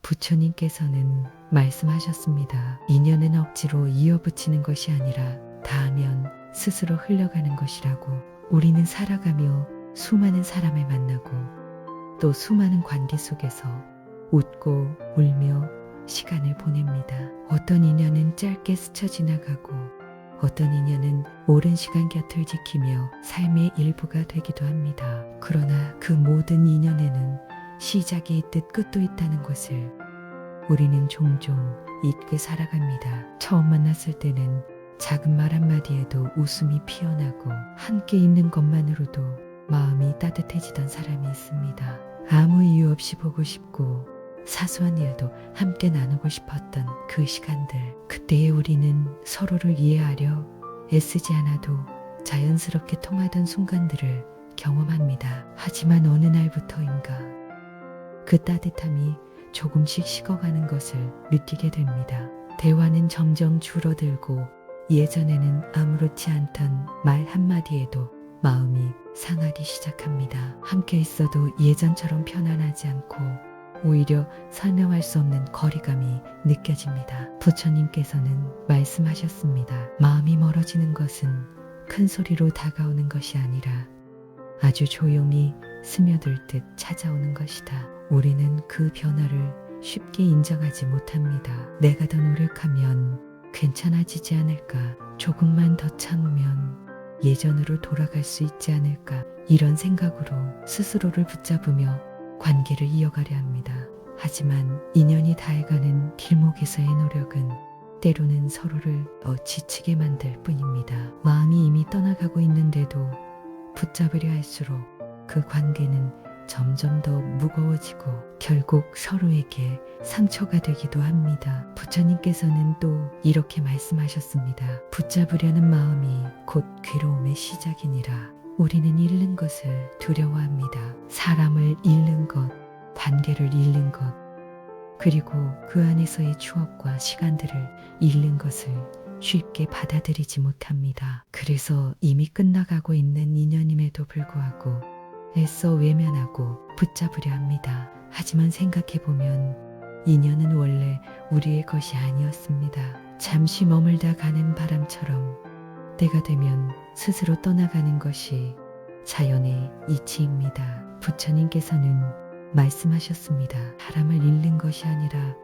부처님께서는 말씀하셨습니다. 인연은 억지로 이어붙이는 것이 아니라 닿으면 스스로 흘러가는 것이라고. 우리는 살아가며 수많은 사람을 만나고 또 수많은 관계 속에서 웃고 울며 시간을 보냅니다. 어떤 인연은 짧게 스쳐 지나가고 어떤 인연은 오랜 시간 곁을 지키며 삶의 일부가 되기도 합니다. 그러나 그 모든 인연에는 시작이 있듯 끝도 있다는 것을 우리는 종종 잊고 살아갑니다. 처음 만났을 때는 작은 말 한마디에도 웃음이 피어나고 함께 있는 것만으로도 마음이 따뜻해지던 사람이 있습니다. 아무 이유 없이 보고 싶고 사소한 일도 함께 나누고 싶었던 그 시간들. 그때의 우리는 서로를 이해하려 애쓰지 않아도 자연스럽게 통하던 순간들을 경험합니다. 하지만 어느 날부터인가 그 따뜻함이 조금씩 식어가는 것을 느끼게 됩니다. 대화는 점점 줄어들고 예전에는 아무렇지 않던 말 한마디에도 마음이 상하기 시작합니다. 함께 있어도 예전처럼 편안하지 않고 오히려 설명할 수 없는 거리감이 느껴집니다. 부처님께서는 말씀하셨습니다. 마음이 멀어지는 것은 큰 소리로 다가오는 것이 아니라 아주 조용히 스며들 듯 찾아오는 것이다. 우리는 그 변화를 쉽게 인정하지 못합니다. 내가 더 노력하면 괜찮아지지 않을까? 조금만 더 참으면 예전으로 돌아갈 수 있지 않을까? 이런 생각으로 스스로를 붙잡으며 관계를 이어가려 합니다. 하지만 인연이 닿아가는 길목에서의 노력은 때로는 서로를 더 지치게 만들 뿐입니다. 마음이 이미 떠나가고 있는데도 붙잡으려 할수록 그 관계는 점점 더 무거워지고 결국 서로에게 상처가 되기도 합니다. 부처님께서는 또 이렇게 말씀하셨습니다. 붙잡으려는 마음이 곧 괴로움의 시작이니라. 우리는 잃는 것을 두려워합니다. 사람을 잃는 것, 관계를 잃는 것, 그리고 그 안에서의 추억과 시간들을 잃는 것을 쉽게 받아들이지 못합니다. 그래서 이미 끝나가고 있는 인연임에도 불구하고 애써 외면하고 붙잡으려 합니다. 하지만 생각해보면 인연은 원래 우리의 것이 아니었습니다. 잠시 머물다 가는 바람처럼 때가 되면 스스로 떠나가는 것이 자연의 이치입니다. 부처님께서는 말씀하셨습니다. 사람을 잃는 것이 아니라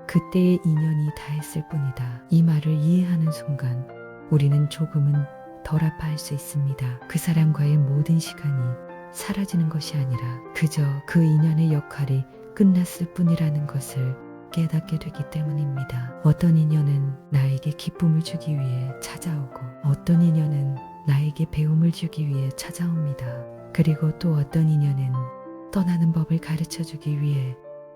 그때의 인연이 닿았을 뿐이다. 이 말을 이해하는 순간 우리는 조금은 덜 아파할 수 있습니다. 그 사람과의 모든 시간이 사라지는 것이 아니라 그저 그 인연의 역할이 끝났을 뿐이라는 것을 깨닫게 되기 때문입니다. 어떤 인연은 나에게 기쁨을 주기 위해 찾아오고 어떤 인연은 나에게 배움을 주기 위해 찾아옵니다. 그리고 또 어떤 인연은 떠나는 법을 가르쳐 주기 위해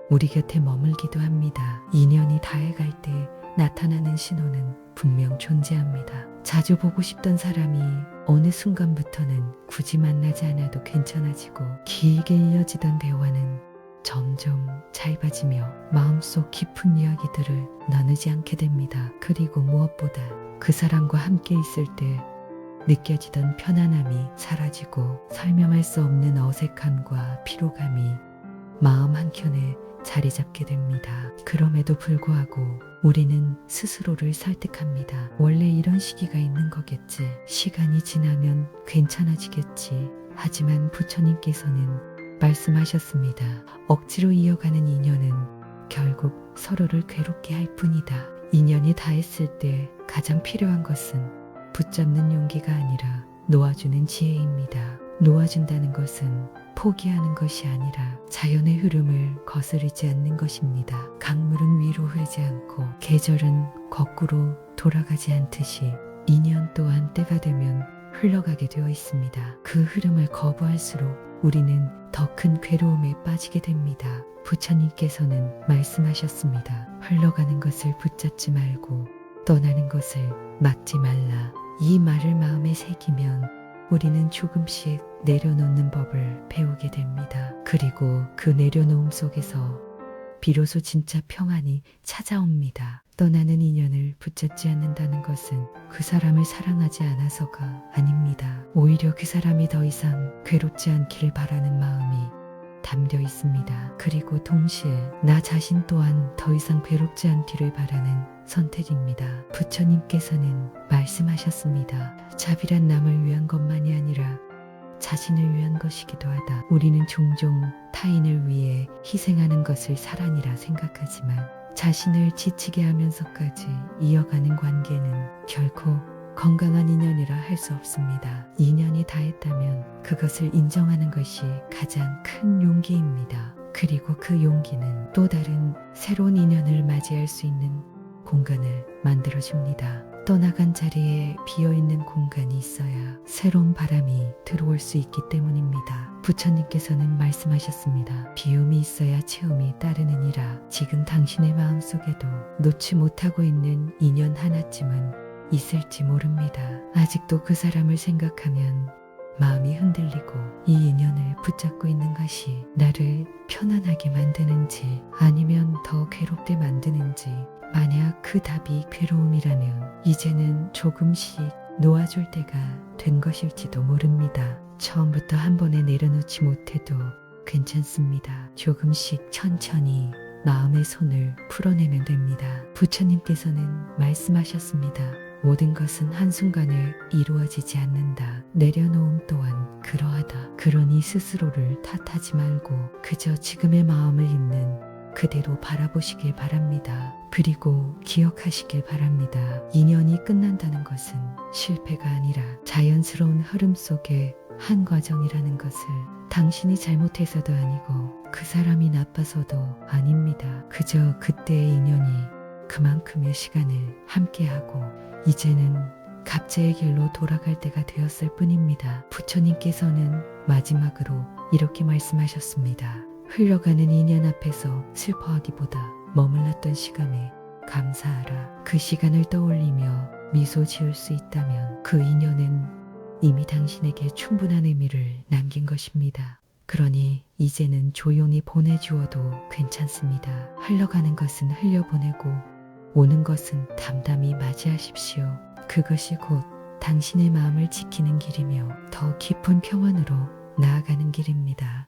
우리 곁에 머물기도 합니다. 인연이 닿아갈 때 나타나는 신호는 분명 존재합니다. 자주 보고 싶던 사람이 어느 순간부터는 굳이 만나지 않아도 괜찮아지고 길게 이어지던 대화는 점점 짧아지며 마음속 깊은 이야기들을 나누지 않게 됩니다. 그리고 무엇보다 그 사람과 함께 있을 때 느껴지던 편안함이 사라지고 설명할 수 없는 어색함과 피로감이 마음 한켠에 자리 잡게 됩니다. 그럼에도 불구하고 우리는 스스로를 설득합니다. 원래 이런 시기가 있는 거겠지. 시간이 지나면 괜찮아지겠지. 하지만 부처님께서는 말씀하셨습니다. 억지로 이어가는 인연은 결국 서로를 괴롭게 할 뿐이다. 인연이 닿았을 때 가장 필요한 것은 붙잡는 용기가 아니라 놓아주는 지혜입니다. 놓아준다는 것은 포기하는 것이 아니라 자연의 흐름을 거스르지 않는 것입니다. 강물은 위로 흐르지 않고 계절은 거꾸로 돌아가지 않듯이 인연 또한 때가 되면 흘러가게 되어 있습니다. 그 흐름을 거부할수록 우리는 더 큰 괴로움에 빠지게 됩니다. 부처님께서는 말씀하셨습니다. 흘러가는 것을 붙잡지 말고 떠나는 것을 막지 말라. 이 말을 마음에 새기면 우리는 조금씩 내려놓는 법을 배우게 됩니다. 그리고 그 내려놓음 속에서 비로소 진짜 평안이 찾아옵니다. 떠나는 인연을 붙잡지 않는다는 것은 그 사람을 사랑하지 않아서가 아닙니다. 오히려 그 사람이 더 이상 괴롭지 않길 바라는 마음이 담겨 있습니다. 그리고 동시에 나 자신 또한 더 이상 괴롭지 않기를 바라는 선택입니다. 부처님께서는 말씀하셨습니다. 자비란 남을 위한 것만이 아니라 자신을 위한 것이기도 하다. 우리는 종종 타인을 위해 희생하는 것을 사랑이라 생각하지만 자신을 지치게 하면서까지 이어가는 관계는 결코 건강한 인연이라 할 수 없습니다. 인연이 다했다면 그것을 인정하는 것이 가장 큰 용기입니다. 그리고 그 용기는 또 다른 새로운 인연을 맞이할 수 있는 공간을 만들어줍니다. 떠나간 자리에 비어있는 공간이 있어야 새로운 바람이 들어올 수 있기 때문입니다. 부처님께서는 말씀하셨습니다. 비움이 있어야 체험이 따르느니라. 지금 당신의 마음속에도 놓지 못하고 있는 인연 하나쯤은 있을지 모릅니다. 아직도 그 사람을 생각하면 마음이 흔들리고 이 인연을 붙잡고 있는 것이 나를 편안하게 만드는지 아니면 더 괴롭게 만드는지, 만약 그 답이 괴로움이라면 이제는 조금씩 놓아줄 때가 된 것일지도 모릅니다. 처음부터 한 번에 내려놓지 못해도 괜찮습니다. 조금씩 천천히 마음의 손을 풀어내면 됩니다. 부처님께서는 말씀하셨습니다. 모든 것은 한순간에 이루어지지 않는다. 내려놓음 또한 그러하다. 그러니 스스로를 탓하지 말고 그저 지금의 마음을 있는 그대로 바라보시길 바랍니다. 그리고 기억하시길 바랍니다. 인연이 끝난다는 것은 실패가 아니라 자연스러운 흐름 속의 한 과정이라는 것을, 당신이 잘못해서도 아니고 그 사람이 나빠서도 아닙니다. 그저 그때의 인연이 그만큼의 시간을 함께하고 이제는 각자의 길로 돌아갈 때가 되었을 뿐입니다. 부처님께서는 마지막으로 이렇게 말씀하셨습니다. 흘러가는 인연 앞에서 슬퍼하기보다 머물렀던 시간에 감사하라. 그 시간을 떠올리며 미소 지을 수 있다면 그 인연은 이미 당신에게 충분한 의미를 남긴 것입니다. 그러니 이제는 조용히 보내주어도 괜찮습니다. 흘러가는 것은 흘려보내고 오는 것은 담담히 맞이하십시오. 그것이 곧 당신의 마음을 지키는 길이며 더 깊은 평안으로 나아가는 길입니다.